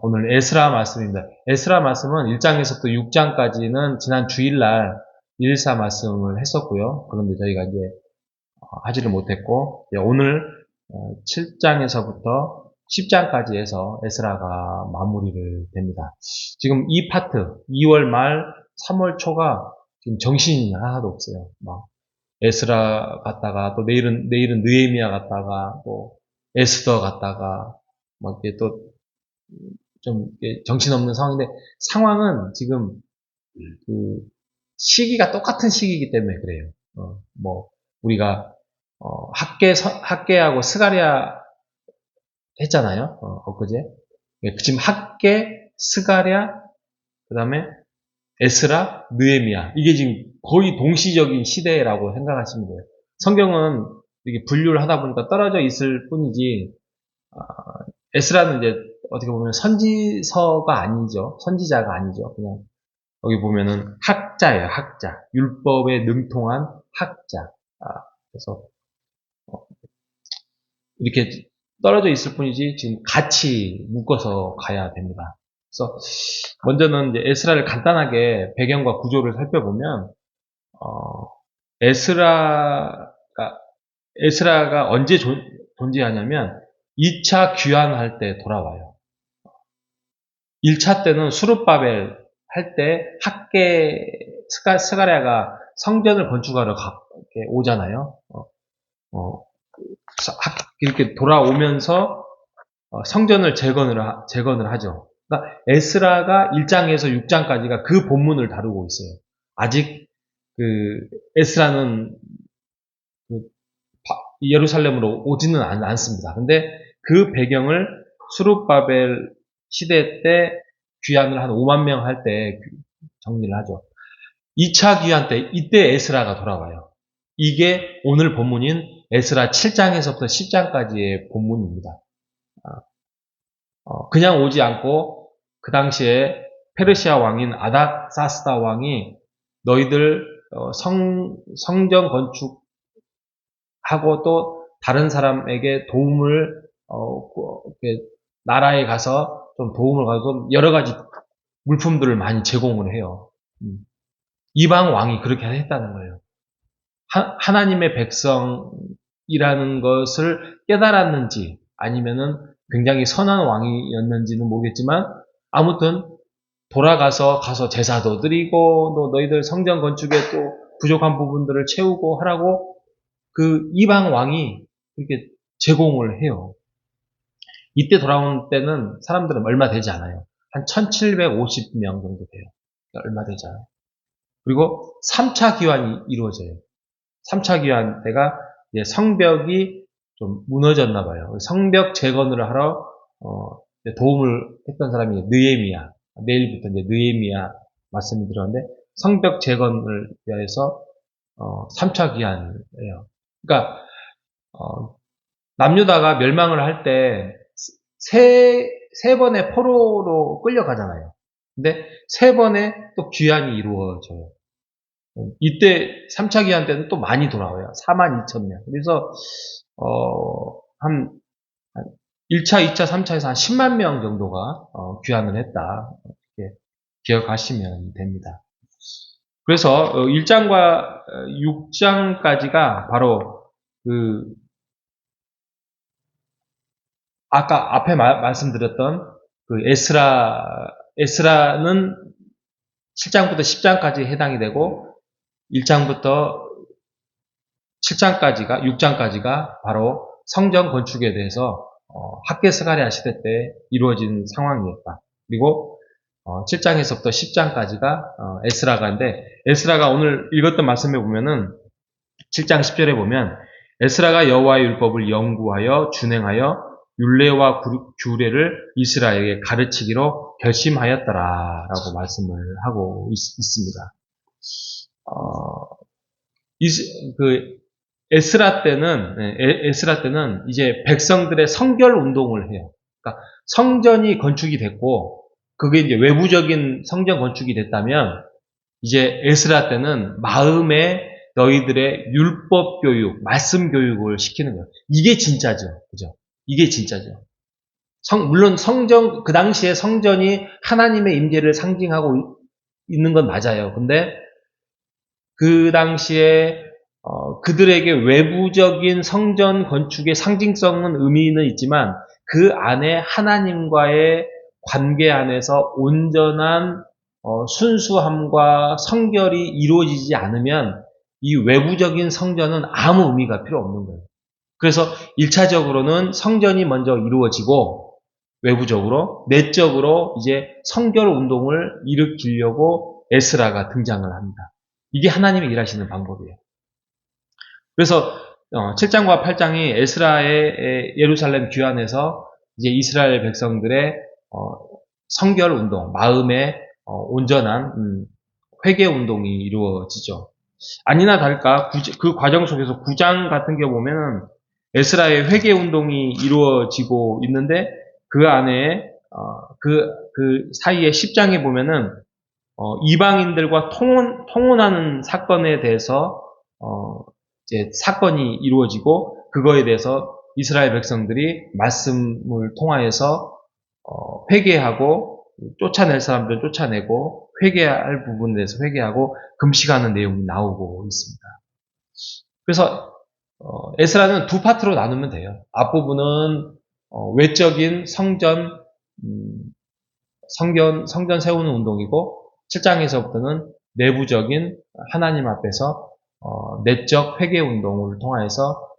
오늘 에스라 말씀입니다. 에스라 말씀은 1장에서부터 6장까지는 지난 주일날 114 말씀을 했었고요. 그런데 저희가 이제 하지를 못했고, 오늘 7장에서부터 10장까지 해서 에스라가 마무리를 됩니다. 지금 이 파트, 2월 말, 3월 초가 지금 정신이 하나도 없어요. 막 에스라 갔다가 또 내일은 느헤미야 갔다가 또 에스더 갔다가 막 이렇게 또 좀 정신없는 상황인데, 상황은 지금 그 시기가 똑같은 시기이기 때문에 그래요. 뭐 우리가 학계하고 스가랴 했잖아요. 엊그제. 지금 학계, 스가랴, 그 다음에 에스라, 느헤미야. 이게 지금 거의 동시적인 시대라고 생각하시면 돼요. 성경은 이렇게 분류를 하다 보니까 떨어져 있을 뿐이지, 에스라는 이제 어떻게 보면 선지서가 아니죠. 선지자가 아니죠. 그냥 여기 보면은 학자예요. 학자. 율법에 능통한 학자. 그래서 이렇게 떨어져 있을 뿐이지 지금 같이 묶어서 가야 됩니다. 그래서 먼저는 이제 에스라를 간단하게 배경과 구조를 살펴보면, 에스라가 언제 존재하냐면 2차 귀환할 때 돌아와요. 1차 때는 수룹바벨 할 때 스가랴가 성전을 건축하러 이렇게 오잖아요. 이렇게 돌아오면서 성전을 재건을 하죠. 그러니까 에스라가 1장에서 6장까지가 그 본문을 다루고 있어요. 아직 에스라는 예루살렘으로 오지는 않습니다. 근데 그 배경을 수룹바벨 시대 때 귀환을 한 5만 명 할 때 정리를 하죠. 2차 귀환 때 이때 에스라가 돌아와요. 이게 오늘 본문인 에스라 7장에서부터 10장까지의 본문입니다. 그냥 오지 않고 그 당시에 페르시아 왕인 아닥사스다 왕이 너희들 성전 건축하고 또 다른 사람에게 도움을 나라에 가서 좀 도움을 가서 여러 가지 물품들을 많이 제공을 해요. 이방 왕이 그렇게 했다는 거예요. 하나님의 백성이라는 것을 깨달았는지 아니면은 굉장히 선한 왕이었는지는 모르겠지만, 아무튼 돌아가서 제사도 드리고 또 너희들 성전 건축에 또 부족한 부분들을 채우고 하라고 그 이방 왕이 이렇게 제공을 해요. 이때 돌아온 때는 사람들은 얼마 되지 않아요. 한 1750명 정도 돼요. 얼마 되지 않아요. 그리고 3차 기환이 이루어져요. 3차 기환 때가 성벽이 좀 무너졌나 봐요. 성벽 재건을 하러 도움을 했던 사람이 느헤미야. 내일부터 이제 느헤미야 말씀이 들었는데, 성벽 재건을 위해서 3차 기환이에요. 그러니까 남유다가 멸망을 할 때 세 번의 포로로 끌려가잖아요. 근데 세 번의 또 귀환이 이루어져요. 이때 3차 기한 때는 또 많이 돌아와요. 42,000명. 그래서 한 1차, 2차, 3차에서 한 10만 명 정도가 귀환을 했다. 이렇게 기억하시면 됩니다. 그래서 1장과 6장까지가 바로 아까 앞에 말씀드렸던 에스라는 7장부터 10장까지 해당이 되고, 1장부터 7장까지가, 6장까지가 바로 성전 건축에 대해서 학계 스가랴 시대 때 이루어진 상황이었다. 그리고 7장에서부터 10장까지가 에스라가인데, 에스라가 오늘 읽었던 말씀에 보면은 7장 10절에 보면 에스라가 여호와의 율법을 연구하여 준행하여 율례와 규례를 이스라엘에게 가르치기로 결심하였더라라고 말씀을 하고 있습니다. 에스라 때는 이제 백성들의 성결 운동을 해요. 그러니까 성전이 건축이 됐고, 그게 이제 외부적인 성전 건축이 됐다면, 이제 에스라 때는 마음에 너희들의 율법 교육, 말씀 교육을 시키는 거예요. 이게 진짜죠. 그죠? 이게 진짜죠. 물론 성전, 그 당시에 성전이 하나님의 임재를 상징하고 있는 건 맞아요. 근데 그 당시에 그들에게 외부적인 성전 건축의 상징성은 의미는 있지만 그 안에 하나님과의 관계 안에서 온전한 순수함과 성결이 이루어지지 않으면 이 외부적인 성전은 아무 의미가 필요 없는 거예요. 그래서 1차적으로는 성전이 먼저 이루어지고 외부적으로, 내적으로 이제 성결 운동을 일으키려고 에스라가 등장을 합니다. 이게 하나님이 일하시는 방법이에요. 그래서 7장과 8장이 에스라의 예루살렘 귀환에서 이제 이스라엘 백성들의 성결 운동, 마음의 온전한 회개 운동이 이루어지죠. 아니나 다를까 그 과정 속에서 9장 같은 경우 보면은 에스라의 회개 운동이 이루어지고 있는데 그 안에 그 사이에 10장에 보면은 이방인들과 통혼하는 사건에 대해서 이제 사건이 이루어지고 그거에 대해서 이스라엘 백성들이 말씀을 통하여서 회개하고 쫓아낼 사람들은 쫓아내고 회개할 부분에 대해서 회개하고 금식하는 내용이 나오고 있습니다. 그래서 에스라는 두 파트로 나누면 돼요. 앞부분은 외적인 성전 세우는 운동이고 7장에서부터는 내부적인 하나님 앞에서 내적 회개 운동을 통해서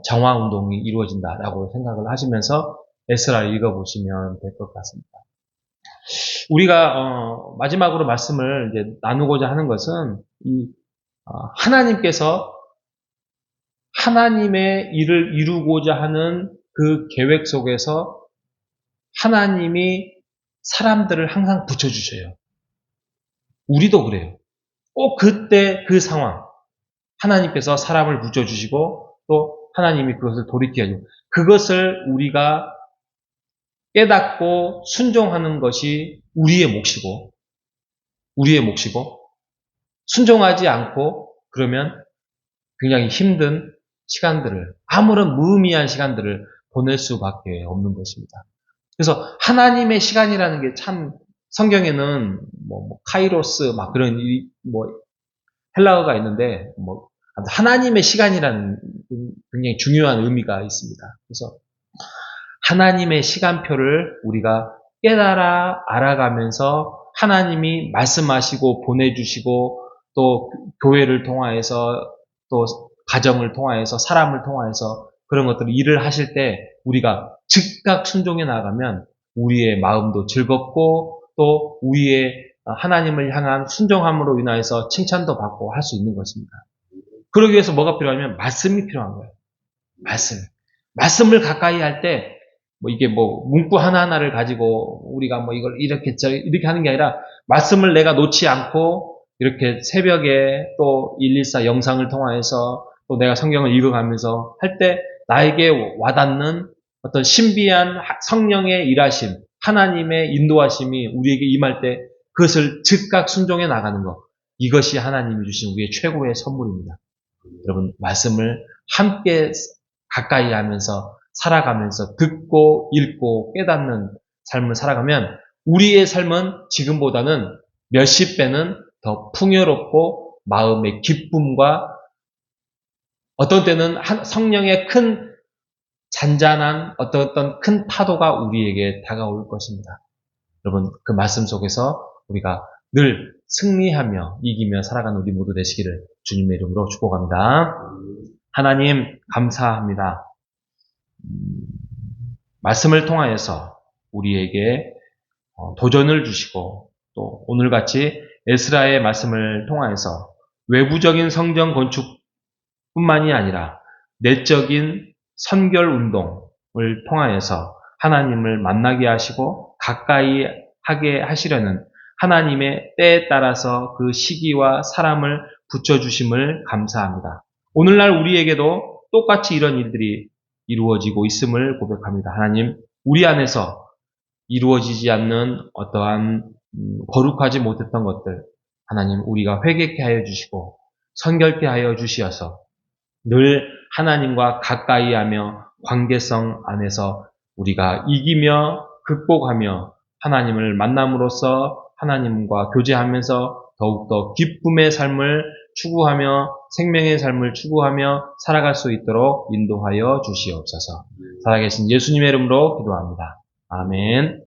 정화 운동이 이루어진다라고 생각을 하시면서 에스라를 읽어보시면 될 것 같습니다. 우리가 마지막으로 말씀을 이제 나누고자 하는 것은 하나님께서 하나님의 일을 이루고자 하는 그 계획 속에서 하나님이 사람들을 항상 붙여주셔요. 우리도 그래요. 꼭 그때 그 상황 하나님께서 사람을 붙여주시고 또 하나님이 그것을 돌이켜 주고 그것을 우리가 깨닫고 순종하는 것이 우리의 몫이고 순종하지 않고 그러면 굉장히 힘든 시간들을 아무런 무의미한 시간들을 보낼 수밖에 없는 것입니다. 그래서 하나님의 시간이라는 게 참 성경에는 카이로스 막 그런 헬라어가 있는데 하나님의 시간이라는 굉장히 중요한 의미가 있습니다. 그래서 하나님의 시간표를 우리가 깨달아 알아가면서 하나님이 말씀하시고 보내주시고 또 교회를 통하여서 또 가정을 통하여서 사람을 통하여서 그런 것들을 일을 하실 때 우리가 즉각 순종해 나가면 우리의 마음도 즐겁고 또 우리의 하나님을 향한 순종함으로 인하여서 칭찬도 받고 할 수 있는 것입니다. 그러기 위해서 뭐가 필요하냐면 말씀이 필요한 거예요. 말씀을 가까이 할 때 이게 문구 하나하나를 가지고 우리가 이걸 이렇게 하는 게 아니라 말씀을 내가 놓지 않고 이렇게 새벽에 또 114 영상을 통하여서 또 내가 성경을 읽어가면서 할 때 나에게 와닿는 어떤 신비한 성령의 일하심, 하나님의 인도하심이 우리에게 임할 때 그것을 즉각 순종해 나가는 것. 이것이 하나님이 주신 우리의 최고의 선물입니다. 여러분, 말씀을 함께 가까이 하면서 살아가면서 듣고 읽고 깨닫는 삶을 살아가면 우리의 삶은 지금보다는 몇십 배는 더 풍요롭고 마음의 기쁨과 어떤 때는 성령의 큰 잔잔한 어떤 큰 파도가 우리에게 다가올 것입니다. 여러분, 그 말씀 속에서 우리가 늘 승리하며 이기며 살아가는 우리 모두 되시기를 주님의 이름으로 축복합니다. 하나님 감사합니다. 말씀을 통하여서 우리에게 도전을 주시고 또 오늘같이 에스라의 말씀을 통하여서 외부적인 성전 건축뿐만이 아니라 내적인 선결 운동을 통하여서 하나님을 만나게 하시고 가까이 하게 하시려는 하나님의 때에 따라서 그 시기와 사람을 붙여주심을 감사합니다. 오늘날 우리에게도 똑같이 이런 일들이 이루어지고 있음을 고백합니다. 하나님, 우리 안에서 이루어지지 않는 어떠한 거룩하지 못했던 것들, 하나님 우리가 회개케 하여 주시고 선결케 하여 주시어서 늘 하나님과 가까이 하며 관계성 안에서 우리가 이기며 극복하며 하나님을 만남으로써 하나님과 교제하면서 더욱더 기쁨의 삶을 추구하며 생명의 삶을 추구하며 살아갈 수 있도록 인도하여 주시옵소서. 살아계신 예수님의 이름으로 기도합니다. 아멘.